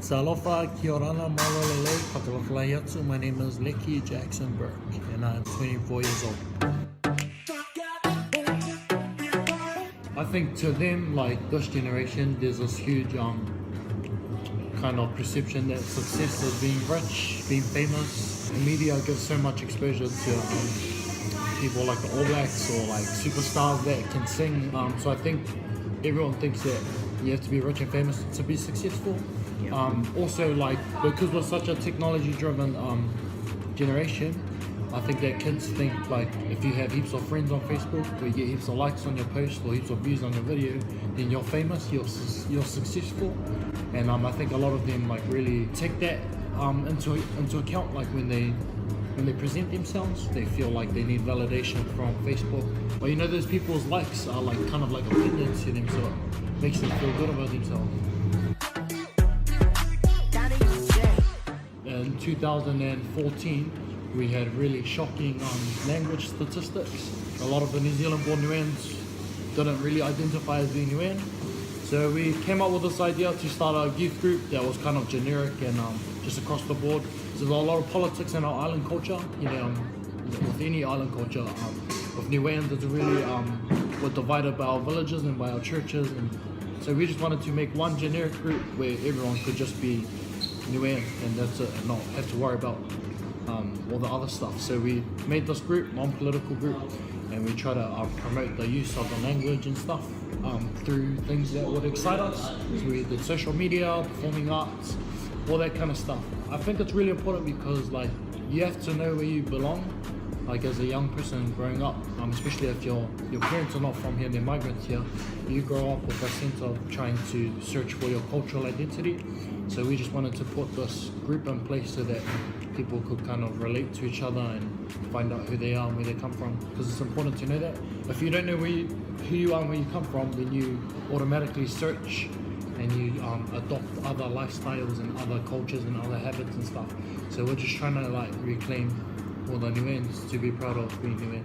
Salofa Kiorana Malolele Pakalaflayatsu. My name is Leki Jackson Bourke and I'm 24 years old. I think to them, like this generation, there's this huge kind of perception that success is being rich, being famous. The media gives so much exposure to people like the All Blacks or like superstars that can sing. So I think everyone thinks that you have to be rich and famous to be successful. Also, like because we're such a technology-driven generation, I think that kids think like if you have heaps of friends on Facebook, or you get heaps of likes on your post or heaps of views on your video, then you're famous, you're successful. And I think a lot of them like really take that into account. Like when they present themselves, they feel like they need validation from Facebook. But you know, those people's likes are like kind of like opinions to them, so it makes them feel good about themselves. In 2014, we had really shocking language statistics. A lot of the New Zealand-born Niueans didn't really identify as being Niuean. So we came up with this idea to start a youth group that was kind of generic and just across the board. So there's a lot of politics in our island culture. You know, with any island culture, with Niueans, it's really we're divided by our villages and by our churches, and so we just wanted to make one generic group where everyone could just be Niuean, and that's it, and not have to worry about all the other stuff. So we made this group, non-political group, and we try to promote the use of the language and stuff through things that would excite us. So we did social media, performing arts, all that kind of stuff. I think it's really important because like you have to know where you belong. Like as a young person growing up, especially if your parents are not from here, they're migrants here, you grow up with a sense of trying to search for your cultural identity. So we just wanted to put this group in place so that people could kind of relate to each other and find out who they are and where they come from, because it's important to know that. If you don't know who you are and where you come from, then you automatically search and you adopt other lifestyles and other cultures and other habits and stuff. So we're just trying to like reclaim all the Niueans to be proud of being Niuean.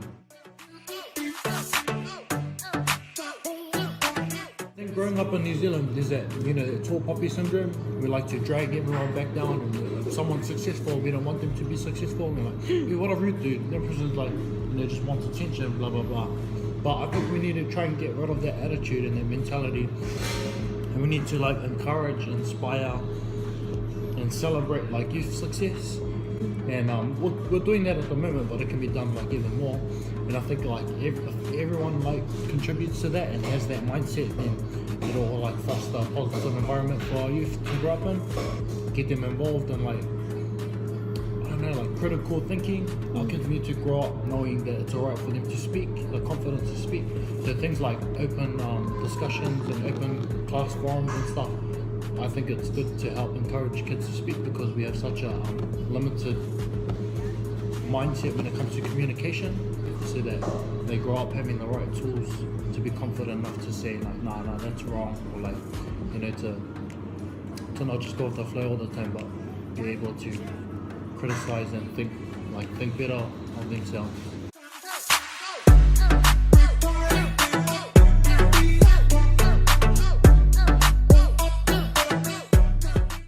I think growing up in New Zealand, there's that, you know, tall poppy syndrome. We like to drag everyone back down, and if someone's successful, we don't want them to be successful. We're like, hey, what a rude dude. That person's like, you know, just wants attention, blah, blah, blah. But I think we need to try and get rid of that attitude and that mentality. And we need to like encourage, inspire, and celebrate like youth success. And we're doing that at the moment, but it can be done like even more. And I think like if everyone like contributes to that and has that mindset, then it'll like foster a positive environment for our youth to grow up in, get them involved in like, I don't know, like critical thinking. Our kids need to grow up knowing that it's alright for them to speak, the confidence to speak. So things like open discussions and open class forums and stuff. I think it's good to help encourage kids to speak because we have such a limited mindset when it comes to communication, so that they grow up having the right tools to be confident enough to say like, nah, that's wrong, or like, you know, to not just go with the flow all the time, but be able to criticize and think better of themselves.